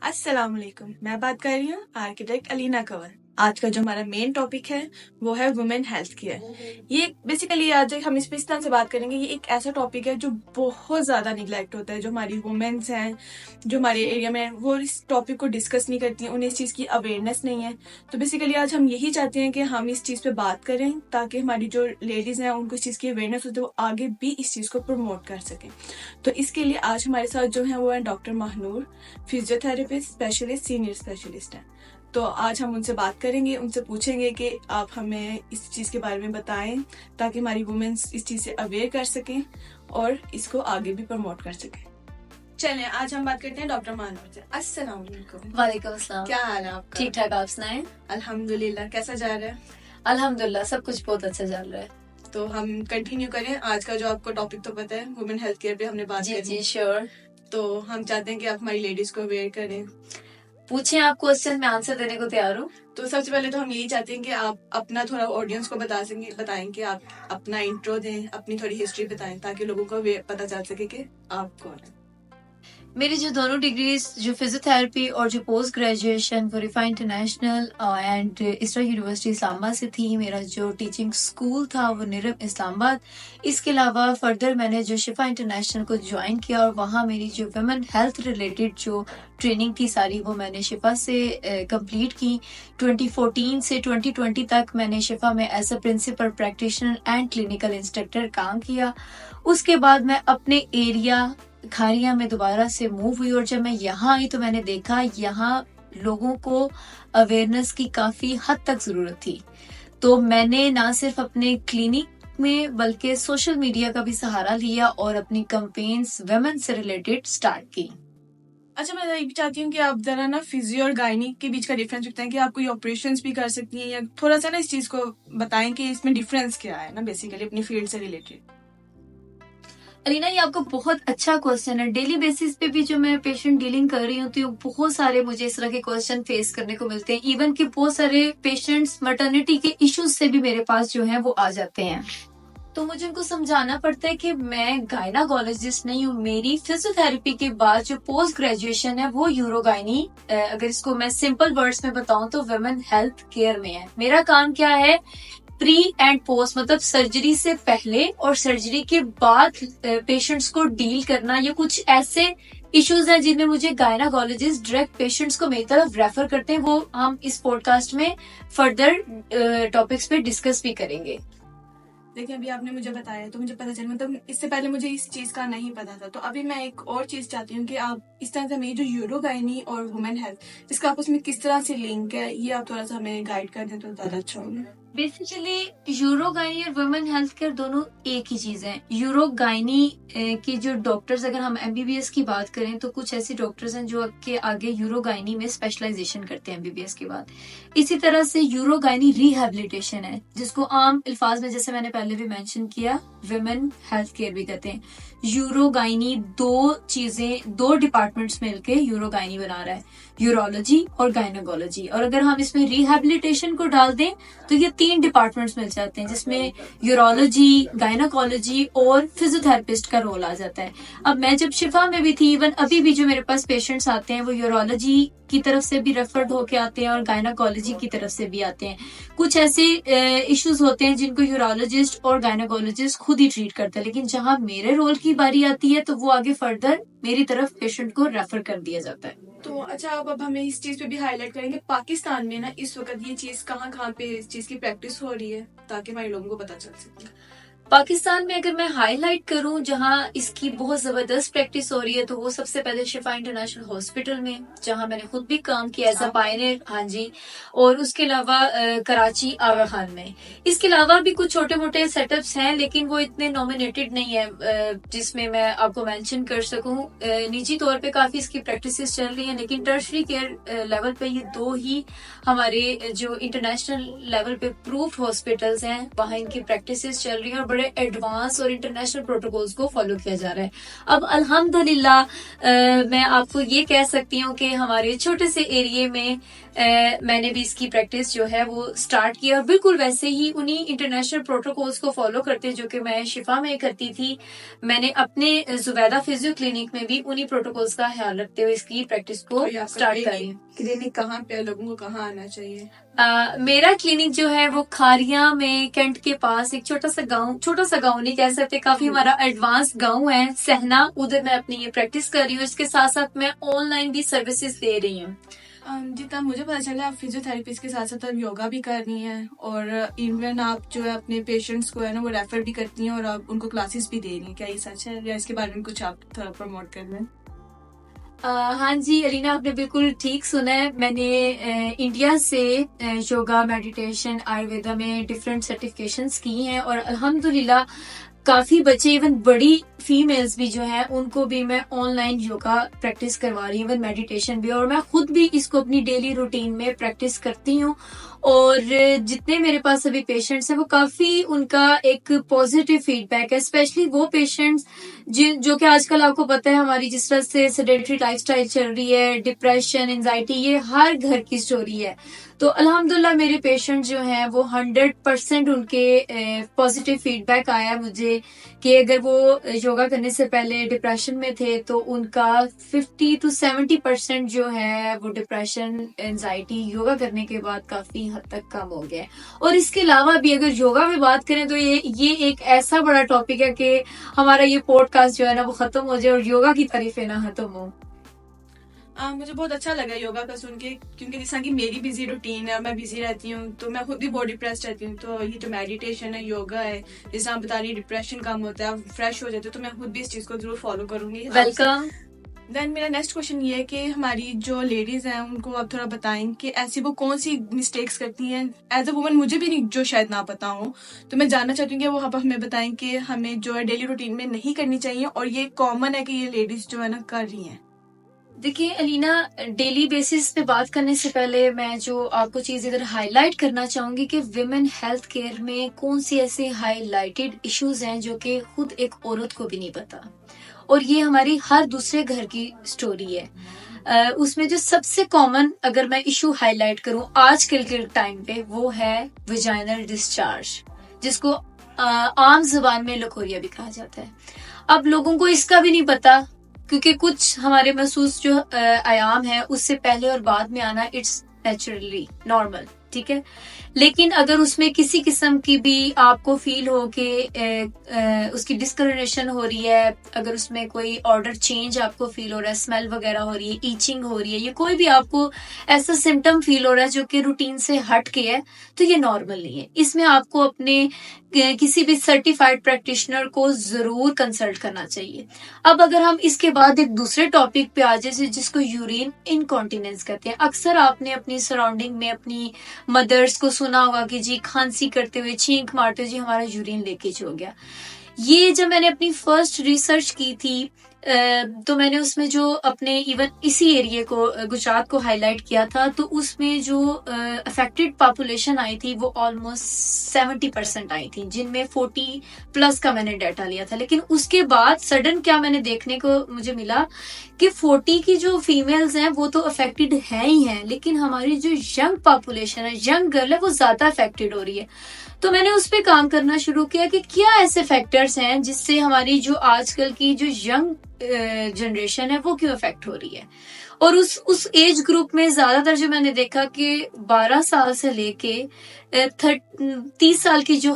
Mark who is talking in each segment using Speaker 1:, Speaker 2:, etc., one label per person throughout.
Speaker 1: अस्सलाम वालेकुम। मैं बात कर रही हूँ आर्किटेक्ट अलीना कंवर। आज का जो हमारा मेन टॉपिक है वो है वुमेन हेल्थ केयर। ये बेसिकली आज हम इस पे इस तरह से बात करेंगे। ये एक ऐसा टॉपिक है जो बहुत ज्यादा निगलेक्ट होता है। जो हमारी वुमेन्स हैं, जो हमारे एरिया में, वो इस टॉपिक को डिस्कस नहीं करती हैं, उन्हें इस चीज की अवेयरनेस नहीं है। तो बेसिकली आज हम यही चाहते हैं कि हम इस चीज पे बात करें ताकि हमारी जो लेडीज हैं उनको इस चीज की अवेयरनेस होती है, वो आगे भी इस चीज को प्रमोट कर सकें। तो इसके लिए आज हमारे साथ जो है वो है doctor Mahnoor, physiotherapist specialist, senior specialist हैं। तो आज हम उनसे बात करेंगे, उनसे पूछेंगे कि आप हमें इस चीज के बारे में बताएं ताकि हमारी वुमेन्स इस चीज से अवेयर कर सकें और इसको आगे भी प्रमोट कर सकें। चलें, आज हम बात करते हैं डॉक्टर महानूर से। अस्सलाम वालेकुम।
Speaker 2: वालेकुम अस्सलाम।
Speaker 1: क्या हाल है आपका?
Speaker 2: ठीक ठाक, आप सुनाएं।
Speaker 1: अल्हम्दुलिल्लाह। कैसा जा रहा है?
Speaker 2: अल्हम्दुलिल्लाह सब कुछ बहुत अच्छा चल रहा है।
Speaker 1: तो हम कंटिन्यू करें। आज का जो आपको टॉपिक तो पता है, वुमेन हेल्थ केयर पे हमने बात
Speaker 2: जी
Speaker 1: करी।
Speaker 2: जी श्योर।
Speaker 1: तो हम चाहते हैं कि आप हमारी लेडीज को अवेयर करें।
Speaker 2: पूछें आप क्वेश्चन, मैं आंसर देने को तैयार हूँ।
Speaker 1: तो सबसे पहले तो हम यही चाहते हैं कि आप अपना थोड़ा ऑडियंस को बताएं कि आप अपना इंट्रो दें, अपनी थोड़ी हिस्ट्री बताएं ताकि लोगों को पता चल सके कि आप कौन है।
Speaker 2: मेरी जो दोनों डिग्रीज, जो फिजियोथेरेपी और जो पोस्ट ग्रेजुएशन वरीफा इंटरनेशनल एंड इसरा यूनिवर्सिटी इस्लामाबाद से थी। मेरा जो टीचिंग स्कूल था वो निरम इस्लामाबाद। इसके अलावा फर्दर मैंने जो शिफा इंटरनेशनल को ज्वाइन किया और वहाँ मेरी जो वुमेन हेल्थ रिलेटेड जो ट्रेनिंग थी सारी वो मैंने शिफा से कंप्लीट की। 2014 से 2020 तक मैंने शिफा में as a principal practitioner and clinical instructor काम किया। उसके बाद मैं अपने एरिया खारिया में दोबारा से मूव हुई और जब मैं यहाँ आई तो मैंने देखा यहाँ लोगों को अवेयरनेस की काफी हद तक जरूरत थी। तो मैंने ना सिर्फ अपने क्लिनिक में बल्कि सोशल मीडिया का भी सहारा लिया और अपनी कैंपेन्स वुमेन से रिलेटेड स्टार्ट की।
Speaker 1: अच्छा, मैं ये भी चाहती हूँ कि आप जरा ना फिजियो और गायनी के बीच का डिफरेंस बताएं कि आप कोई ऑपरेशंस भी कर सकती हैं, या थोड़ा सा ना इस चीज को बताएं कि इसमें डिफरेंस क्या है ना, बेसिकली अपनी फील्ड से रिलेटेड।
Speaker 2: अलीना, ये आपका बहुत अच्छा क्वेश्चन है। डेली बेसिस पे भी जो मैं पेशेंट डीलिंग कर रही हूँ तो बहुत सारे मुझे इस तरह के क्वेश्चन फेस करने को मिलते हैं। इवन कि बहुत सारे पेशेंट्स मटर्निटी के इश्यूज से भी मेरे पास जो है वो आ जाते हैं। तो मुझे उनको समझाना पड़ता है कि मैं गायनाकोलॉजिस्ट नहीं हूँ। मेरी फिजियोथेरेपी के बाद जो पोस्ट ग्रेजुएशन है वो यूरोगायनी, अगर इसको मैं सिंपल वर्ड्स में बताऊं तो वुमेन हेल्थ केयर में है। मेरा काम क्या है, प्री एंड पोस्ट, मतलब सर्जरी से पहले और सर्जरी के बाद पेशेंट्स को डील करना। ये कुछ ऐसे इश्यूज हैं जिनमें मुझे गायनाकोलॉजिस्ट डायरेक्ट पेशेंट्स को मेरी तरफ रेफर करते हैं। वो हम इस पॉडकास्ट में फर्दर टॉपिक्स पे डिस्कस भी करेंगे।
Speaker 1: देखिए, अभी आपने मुझे बताया तो मुझे पता चला, मतलब इससे पहले मुझे इस चीज का नहीं पता था। तो अभी मैं एक और चीज चाहती हूँ कि आप इस तरह से हमें जो यूरोगायनी और वुमेन हेल्थ, इसका आपस में किस तरह से लिंक है, ये आप थोड़ा सा हमें गाइड कर दें तो ज्यादा अच्छा होगा।
Speaker 2: बेसिकली यूरोगायनी और वुमेन हेल्थ केयर दोनों एक ही चीज है। यूरोगायनी की जो डॉक्टर्स, अगर हम एमबीबीएस की बात करें तो कुछ ऐसे डॉक्टर्स हैं जो के आगे यूरोगायनी में स्पेशलाइजेशन करते हैं एमबीबीएस के बाद। इसी तरह से यूरोगायनी रिहैबिलिटेशन है, जिसको आम अल्फाज में, जैसे मैंने पहले भी मेंशन किया, वुमेन हेल्थ केयर भी कहते हैं। यूरोगायनी दो डिपार्टमेंट्स मिलके यूरोगायनी बना रहा है, यूरोलॉजी और गायनाकोलॉजी। और अगर हम इसमें रिहैबिलिटेशन को डाल दें तो ये 3 डिपार्टमेंट्स मिल जाते हैं, जिसमें यूरोलॉजी, गायनाकोलॉजी और फिजियोथेरेपिस्ट का रोल आ जाता है। अब मैं जब शिफा में भी थी, इवन अभी भी जो मेरे पास पेशेंट्स आते हैं वो यूरोलॉजी की तरफ से भी रेफर्ड होके आते हैं और गायनाकोलॉजी की तरफ से भी आते हैं। कुछ ऐसे इश्यूज होते हैं जिनको यूरोलॉजिस्ट और गायनाकोलॉजिस्ट खुद ही ट्रीट करते हैं, लेकिन जहां मेरे रोल की बारी आती है तो वो आगे फर्दर मेरी तरफ पेशेंट को रेफर कर दिया जाता है।
Speaker 1: तो अच्छा, अब हमें इस चीज पे भी हाईलाइट करेंगे, पाकिस्तान में ना इस वक्त ये चीज कहाँ पे इस चीज की प्रैक्टिस हो रही है ताकि हमारे लोगों को पता चल सके।
Speaker 2: पाकिस्तान में अगर मैं हाईलाइट करूं जहां इसकी बहुत जबरदस्त प्रैक्टिस हो रही है तो वो सबसे पहले शिफा इंटरनेशनल हॉस्पिटल में, जहां मैंने खुद भी काम किया एज अ पायनियर। हाँ जी। और उसके अलावा कराची आगा खान में। इसके अलावा भी कुछ छोटे मोटे सेटअप्स हैं, लेकिन वो इतने नॉमिनेटेड नहीं है जिसमें मैं आपको मेंशन कर सकूं। निजी तौर पे काफी इसकी प्रैक्टिसेस चल रही हैं, लेकिन टर्शरी केयर लेवल पे ये 2 ही हमारे जो इंटरनेशनल लेवल पे प्रूफ्ड हॉस्पिटल्स हैं, वहां इनकी प्रैक्टिसेस चल रही है और बड़े एडवांस और इंटरनेशनल प्रोटोकॉल्स को फॉलो किया जा रहा है। अब अल्हम्दुलिल्लाह मैं आपको ये कह सकती हूँ कि हमारे छोटे से एरिया में मैंने भी इसकी प्रैक्टिस जो है वो स्टार्ट किया, और बिल्कुल वैसे ही उन्हीं इंटरनेशनल प्रोटोकॉल्स को फॉलो करते जो कि मैं शिफा में करती थी। मैंने अपने जुबैदा फिजियो क्लिनिक में भी उन्हीं प्रोटोकॉल्स का ख्याल रखते हुए इसकी प्रैक्टिस को स्टार्ट करी।
Speaker 1: क्लिनिक कहाँ पे है, लोगों को कहाँ आना चाहिए?
Speaker 2: मेरा क्लिनिक जो है वो खारिया में, कैंट के पास एक छोटा सा गांव नहीं कह सकते, काफी हमारा एडवांस गांव है सहना, उधर मैं अपनी ये प्रैक्टिस कर रही हूँ। इसके साथ साथ मैं ऑनलाइन भी सर्विसेज दे रही हूँ।
Speaker 1: जितना मुझे पता चला आप फिजियोथेरेपिस्ट के साथ साथ आप योगा भी कर रही हैं, और इवन आप जो है अपने पेशेंट्स को है ना वो रेफर भी करती हैं और आप उनको क्लासेस भी दे रही हैं। क्या ये सच है, या इसके बारे में कुछ आप थोड़ा प्रमोट कर लें?
Speaker 2: हाँ जी अलीना, आपने बिल्कुल ठीक सुना है। मैंने इंडिया से योगा, मेडिटेशन, आयुर्वेदा में डिफरेंट सर्टिफिकेशंस की हैं, और अल्हम्दुलिल्लाह काफी बच्चे, इवन बड़ी फीमेल्स भी जो है उनको भी मैं ऑनलाइन योगा प्रैक्टिस करवा रही हूँ, इवन मेडिटेशन भी, और मैं खुद भी इसको अपनी डेली रूटीन में प्रैक्टिस करती हूँ। और जितने मेरे पास अभी पेशेंट्स हैं वो काफी, उनका एक पॉजिटिव फीडबैक है, स्पेशली वो पेशेंट्स जो कि आजकल आपको पता है हमारी जिस तरह से सेडेंटरी लाइफस्टाइल चल रही है, डिप्रेशन, एंजाइटी, ये हर घर की स्टोरी है। तो अल्हम्दुलिल्लाह मेरे पेशेंट जो हैं वो 100% उनके पॉजिटिव फीडबैक आया मुझे कि अगर वो योगा करने से पहले डिप्रेशन में थे तो उनका 50 to 70% जो है वो डिप्रेशन, एंजाइटी योगा करने के बाद काफी हद तक कम हो गया है। और इसके अलावा भी अगर योगा में बात करें तो ये एक ऐसा बड़ा टॉपिक है कि हमारा ये पॉडकास्ट जो है ना वो खत्म हो जाए और योगा की तारीफें ना खत्म हो।
Speaker 1: मुझे बहुत अच्छा लगा योगा का सुन के, क्योंकि जैसा कि मेरी बिजी रूटीन है, मैं बिजी रहती हूँ तो मैं खुद भी बहुत डिप्रेस रहती हूँ। तो ये जो मेडिटेशन है, योगा है, जैसे आप बता रही डिप्रेशन कम होता है, आप फ्रेश हो जाते हो, तो मैं खुद भी इस चीज को जरूर फॉलो करूंगी।
Speaker 2: वेलकम।
Speaker 1: देन मेरा नेक्स्ट क्वेश्चन ये है कि हमारी जो लेडीज हैं उनको आप थोड़ा बताएं कि ऐसी वो कौन सी मिस्टेक्स करती हैं एज अ वुमन, मुझे भी नहीं जो शायद ना पता हो, तो मैं जानना चाहती हूँ कि वो आप हमें बताएं कि हमें जो है डेली रूटीन में नहीं करनी चाहिए, और ये कॉमन है कि ये लेडीज जो है ना कर रही हैं।
Speaker 2: देखिए अलीना, डेली बेसिस पे बात करने से पहले मैं जो आपको चीज इधर हाईलाइट करना चाहूंगी कि विमेन हेल्थ केयर में कौन सी ऐसे हाईलाइटेड इश्यूज हैं जो कि खुद एक औरत को भी नहीं पता, और ये हमारी हर दूसरे घर की स्टोरी है। उसमें जो सबसे कॉमन अगर मैं इशू हाईलाइट करूं आजकल के टाइम पे, वो है वजाइनल डिस्चार्ज, जिसको आम जुबान में लकोरिया भी कहा जाता है। अब लोगों को इसका भी नहीं पता, क्योंकि कुछ हमारे महसूस जो आयाम है उससे पहले और बाद में आना इट्स नेचुरली नॉर्मल, ठीक है। लेकिन अगर उसमें किसी किस्म की भी आपको फील हो कि उसकी डिस्कलरेशन हो रही है, अगर उसमें कोई ऑर्डर चेंज आपको फील हो रहा है, स्मेल वगैरह हो रही है, ईचिंग हो रही है, ये कोई भी आपको ऐसा सिम्टम फील हो रहा है जो कि रूटीन से हट के है, तो ये नॉर्मल नहीं है। इसमें आपको अपने किसी भी सर्टिफाइड प्रैक्टिशनर को जरूर कंसल्ट करना चाहिए। अब अगर हम इसके बाद एक दूसरे टॉपिक पे आ जाए जिसको यूरिन इनकॉन्टिनेंस कहते हैं, अक्सर आपने अपनी सराउंडिंग में अपनी मदर्स को सुना होगा कि जी खांसी करते हुए, छींक मारते हुए जी हमारा यूरिन लीकेज हो गया। ये जब मैंने अपनी फर्स्ट रिसर्च की थी तो मैंने उसमें जो अपने इवन इसी एरिया को, गुजरात को हाईलाइट किया था, तो उसमें जो अफेक्टेड पॉपुलेशन आई थी वो ऑलमोस्ट 70% आई थी, जिनमें 40+ का मैंने डाटा लिया था। लेकिन उसके बाद सडन क्या मैंने देखने को मुझे मिला कि 40 की जो फीमेल्स हैं वो तो अफेक्टेड है ही हैं, लेकिन हमारी जो यंग पॉपुलेशन है, यंग गर्ल है, वो ज्यादा अफेक्टेड हो रही है। तो मैंने उस पे काम करना शुरू किया कि क्या ऐसे फैक्टर्स हैं जिससे हमारी जो आजकल की जो यंग जनरेशन है वो क्यों अफेक्ट हो रही है। और उस एज ग्रुप में ज्यादातर जो मैंने देखा कि 12 साल से लेके 30 साल की जो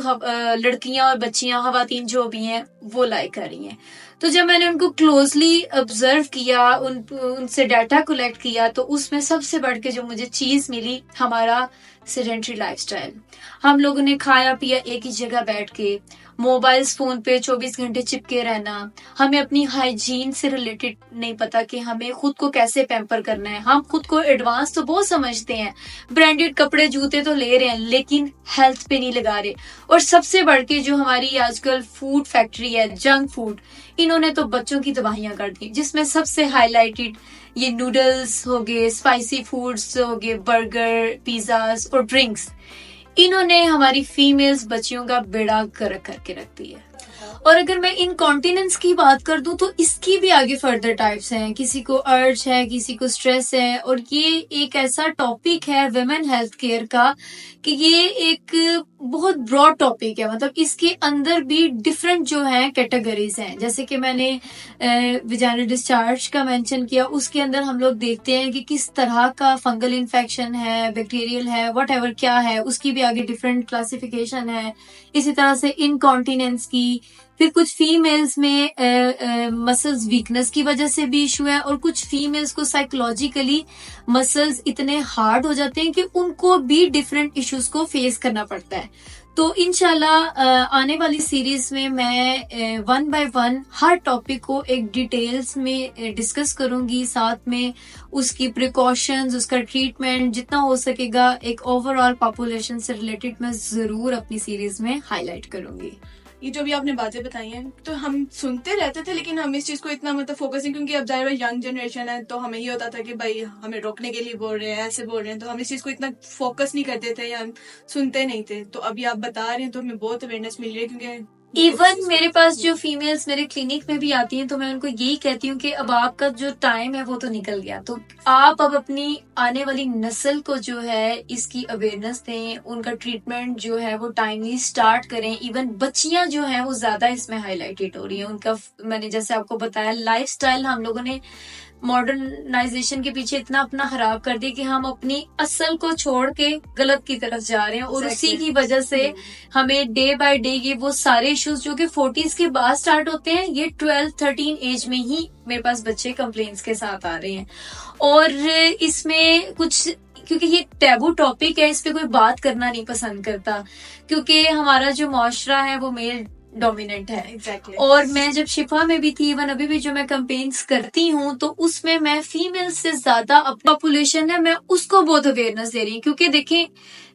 Speaker 2: लड़कियां और बच्चियां, खवातीन जो भी हैं, वो लाइक कर रही हैं। तो जब मैंने उनको क्लोजली ऑब्जर्व किया, उनसे डाटा कलेक्ट किया, तो उसमें सबसे बढ़ के जो मुझे चीज मिली, हमारा सेडेंटरी लाइफस्टाइल। हम लोगों ने खाया पिया एक ही जगह बैठ के, मोबाइल्स फोन पे 24 घंटे चिपके रहना, हमें अपनी हाइजीन से रिलेटेड नहीं पता कि हमें खुद को कैसे पैम्पर करना है। हम खुद को एडवांस तो बहुत समझते हैं, ब्रांडेड कपड़े जूते तो ले रहे हैं, लेकिन हेल्थ पे नहीं लगा रहे। और सबसे बढ़ के जो हमारी आजकल फूड फैक्ट्री है, जंक फूड, इन्होंने तो बच्चों की तबाहियां कर दी, जिसमें सबसे हाईलाइटेड ये नूडल्स हो गए, स्पाइसी फूड्स हो गए, बर्गर, पिज्जास और ड्रिंक्स। इन्होंने हमारी फीमेल्स बच्चियों का बेड़ा गर्क करके रख दिया है। और अगर मैं इनकॉन्टिनेंस की बात कर दूं तो इसकी भी आगे फर्दर टाइप्स हैं। किसी को अर्ज है, किसी को स्ट्रेस है, और ये एक ऐसा टॉपिक है विमेन हेल्थ केयर का कि ये एक बहुत ब्रॉड टॉपिक है। मतलब इसके अंदर भी डिफरेंट जो है कैटेगरीज हैं। जैसे कि मैंने विजाइनल डिस्चार्ज का मेंशन किया, उसके अंदर हम लोग देखते हैं कि किस तरह का फंगल इन्फेक्शन है, बैक्टीरियल है, व्हाटएवर क्या है, उसकी भी आगे डिफरेंट क्लासिफिकेशन है। इसी तरह से इनकॉन्टिनेंस की, फिर कुछ फीमेल्स में मसल्स वीकनेस की वजह से भी इशू है, और कुछ फीमेल्स को साइकोलॉजिकली मसल्स इतने हार्ड हो जाते हैं कि उनको भी डिफरेंट इश्यूज को फेस करना पड़ता है। तो इंशाल्लाह आने वाली सीरीज में मैं one by one her topic को एक डिटेल्स में डिस्कस करूंगी, साथ में उसकी प्रिकॉशंस, उसका ट्रीटमेंट जितना हो सकेगा एक ओवरऑल पॉपुलेशन से रिलेटेड मैं जरूर अपनी सीरीज में हाईलाइट करूंगी।
Speaker 1: ये जो भी आपने बातें बताई हैं तो हम सुनते रहते थे, लेकिन हम इस चीज को इतना मतलब फोकस नहीं, क्योंकि अब जाहिर है यंग जनरेशन है, तो हमें ये होता था कि भाई हमें रोकने के लिए बोल रहे हैं, ऐसे बोल रहे हैं, तो हम इस चीज को इतना फोकस नहीं करते थे या सुनते नहीं थे। तो अभी आप बता रहे हैं तो हमें बहुत अवेयरनेस मिल रही है, क्योंकि
Speaker 2: इवन मेरे पास जो फीमेल्स मेरे क्लिनिक में भी आती हैं तो मैं उनको यही कहती हूँ कि अब आपका जो टाइम है वो तो निकल गया, तो आप अब अपनी आने वाली नस्ल को जो है इसकी अवेयरनेस दें, उनका ट्रीटमेंट जो है वो टाइमली स्टार्ट करें। इवन बच्चियां जो हैं वो ज्यादा इसमें हाईलाइटेड हो रही हैं। उनका मैंने जैसे आपको बताया लाइफस्टाइल हम लोगों ने मॉडर्नाइजेशन के पीछे इतना अपना खराब कर दिया कि हम अपनी असल को छोड़ के गलत की तरफ जा रहे हैं, और उसी की वजह से हमें डे बाय डे ये वो सारे इश्यूज जो कि 40s के बाद स्टार्ट होते हैं, ये 12-13 एज में ही मेरे पास बच्चे कंप्लेंट्स के साथ आ रहे हैं। और इसमें कुछ, क्योंकि ये टैबू टॉपिक है, इस पे कोई बात करना नहीं पसंद करता, क्योंकि हमारा जो मुआशरा है वो मेल डोमिनेंट है।
Speaker 1: Exactly.
Speaker 2: और मैं जब शिफा में भी थी, इवन अभी भी जो मैं कैंपेन्स करती हूँ, तो उसमें मैं फीमेल से ज्यादा पॉपुलेशन है मैं उसको बहुत अवेयरनेस दे रही हूँ। क्योंकि देखें,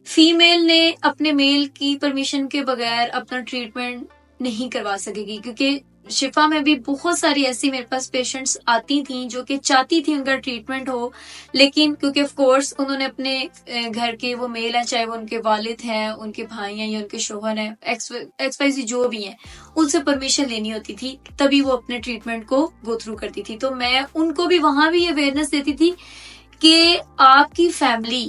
Speaker 2: फीमेल ने अपने मेल की परमिशन के बगैर अपना ट्रीटमेंट नहीं करवा सकेगी। क्योंकि शिफा में भी बहुत सारी ऐसी मेरे पास पेशेंट्स आती थी जो कि चाहती थी उनका ट्रीटमेंट हो, लेकिन क्योंकि ऑफ कोर्स उन्होंने अपने घर के वो मेल हैं, चाहे वो उनके वालिद हैं, उनके भाई हैं या उनके शोहर हैं, एक्स जो भी हैं, उनसे परमिशन लेनी होती थी, तभी वो अपने ट्रीटमेंट को गो थ्रू करती थी। तो मैं उनको भी वहां भी अवेयरनेस देती थी कि आपकी फैमिली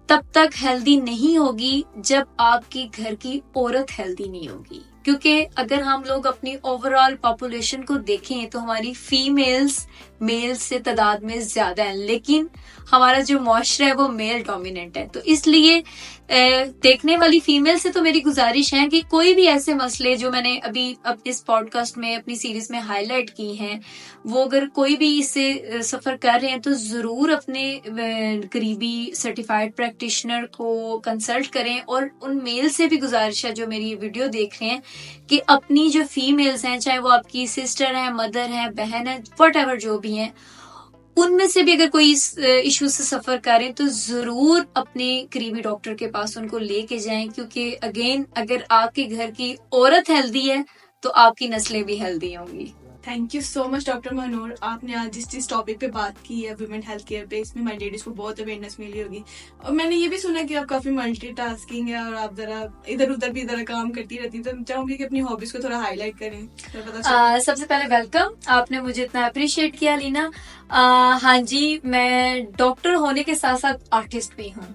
Speaker 2: तब तक हेल्दी नहीं होगी जब आपकी घर की औरत हेल्दी नहीं होगी। क्योंकि अगर हम लोग अपनी ओवरऑल पॉपुलेशन को देखें तो हमारी फीमेल्स मेल्स से तादाद में ज्यादा है, लेकिन हमारा जो मुआशरा है वो मेल डोमिनेंट है। तो इसलिए देखने वाली फीमेल से तो मेरी गुजारिश है कि कोई भी ऐसे मसले जो मैंने अभी अपने इस पॉडकास्ट में अपनी सीरीज में हाईलाइट की हैं, वो अगर कोई भी इससे सफर कर रहे हैं तो जरूर अपने करीबी सर्टिफाइड प्रैक्टिशनर को कंसल्ट करें। और उन मेल से भी गुजारिश है जो मेरी वीडियो देख रहे हैं कि अपनी जो फीमेल्स हैं, चाहे वो आपकी सिस्टर है, मदर है, बहन है, व्हाटएवर जो भी हैं, उनमें से भी अगर कोई इस इशू से सफर करें तो जरूर अपने करीबी डॉक्टर के पास उनको लेके जाएं। क्योंकि अगेन अगर आपके घर की औरत हेल्दी है तो आपकी नस्लें भी हेल्दी होंगी।
Speaker 1: Thank you so much doctor Manur, आपने आज जिस टॉपिक पे बात की है वुमेन हेल्थ केयर पे, इसमें हमारी लेडीज को बहुत अवेयरनेस मिली होगी। और मैंने ये भी सुना कि आप काफी मल्टीटास्किंग है और आप जरा इधर उधर भी जरा काम करती रहती है, तो मैं चाहूंगी कि अपनी हॉबीज को थोड़ा हाईलाइट करें, तो पता चले।
Speaker 2: सबसे पहले वेलकम, आपने मुझे इतना अप्रिशिएट किया लीना। हाँ जी, मैं डॉक्टर होने के साथ साथ आर्टिस्ट भी हूँ।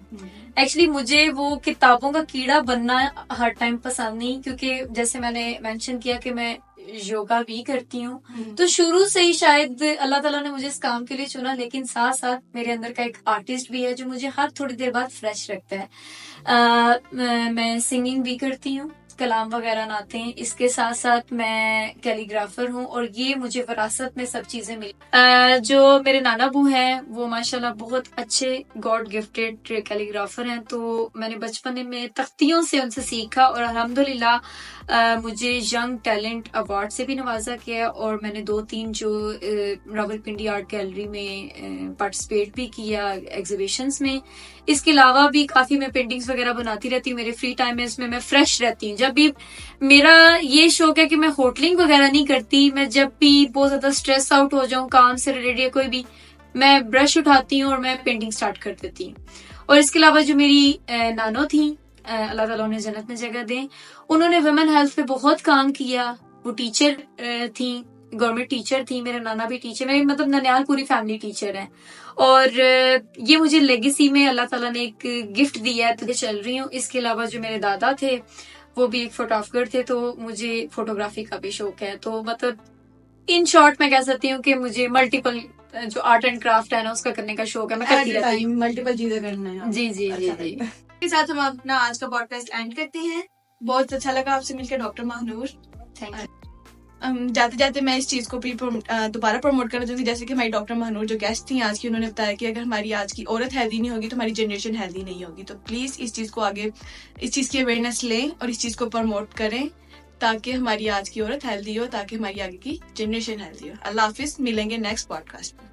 Speaker 2: एक्चुअली मुझे वो किताबों का कीड़ा बनना हर टाइम पसंद नहीं, क्योंकि जैसे मैंने मेंशन किया कि मैं योगा भी करती हूँ, तो शुरू से ही शायद अल्लाह ताला ने मुझे इस काम के लिए चुना, लेकिन साथ साथ मेरे अंदर का एक आर्टिस्ट भी है जो मुझे हर थोड़ी देर बाद फ्रेश रखता है। मैं सिंगिंग भी करती हूँ, कलाम वगैरह नाते हैं, इसके साथ साथ मैं कैलीग्राफर हूँ, और ये मुझे विरासत में सब चीजें मिली। जो मेरे नाना बू हैं वो माशाल्लाह बहुत अच्छे गॉड गिफ्टेड कैलीग्राफर हैं, तो मैंने बचपन में तख्तियों से उनसे सीखा, और अल्हम्दुलिल्लाह मुझे यंग टैलेंट अवार्ड से भी नवाजा गया, और मैंने 2-3 जो रावलपिंडी आर्ट गैलरी में पार्टिसिपेट भी किया एग्जीबिशंस में। इसके अलावा भी काफी मैं पेंटिंग्स वगैरह बनाती रहती हूँ। मेरे फ्री टाइम में इसमें मैं फ्रेश रहती हूँ। जब भी मेरा ये शौक है कि मैं होटलिंग वगैरह नहीं करती, मैं जब भी बहुत ज्यादा स्ट्रेस आउट हो जाऊं काम से रिलेटेड कोई भी, मैं ब्रश उठाती हूँ और मैं पेंटिंग स्टार्ट कर देती हूँ। और इसके अलावा जो मेरी नानो थी अल्लाह ताला उन्हें जन्नत में जगह दें। उन्होंने वुमेन हेल्थ पे बहुत काम किया। वो टीचर थी, गवर्नमेंट टीचर थी, मेरे नाना भी टीचर, मेरी मतलब ननियाल पूरी फैमिली टीचर है। और ये मुझे लेगेसी में अल्लाह ताला ने एक गिफ्ट दिया है, तो चल रही हूँ। इसके अलावा जो मेरे दादा थे वो भी एक फोटोग्राफर थे, तो मुझे फोटोग्राफी का भी शौक है। तो मतलब इन शॉर्ट मैं कह सकती हूँ कि मुझे मल्टीपल जो आर्ट एंड क्राफ्ट है ना उसका करने का शौक है, मैं करती रहती हूँ।
Speaker 1: मल्टीपल चीजें करना है।
Speaker 2: जी जी जी जी।
Speaker 1: इसके साथ हम अपना आज का पॉडकास्ट एंड करते हैं। बहुत अच्छा लगा आपसे मिलकर डॉक्टर महानूर।
Speaker 2: Thank you.
Speaker 1: जाते जाते मैं इस चीज को भी दोबारा प्रमोट करना चाहूंगी, जैसे कि हमारी डॉक्टर महानूर जो गेस्ट थी आज की, उन्होंने बताया कि अगर हमारी आज की औरत हेल्दी नहीं होगी तो हमारी जनरेशन हेल्दी नहीं होगी। तो प्लीज इस चीज को आगे, इस चीज की अवेयरनेस लें और इस चीज को प्रमोट करें ताकि हमारी आज की औरत हेल्दी हो, ताकि हमारी आगे की जनरेशन हेल्दी हो। अल्लाह हाफिज, मिलेंगे नेक्स्ट पॉडकास्ट में।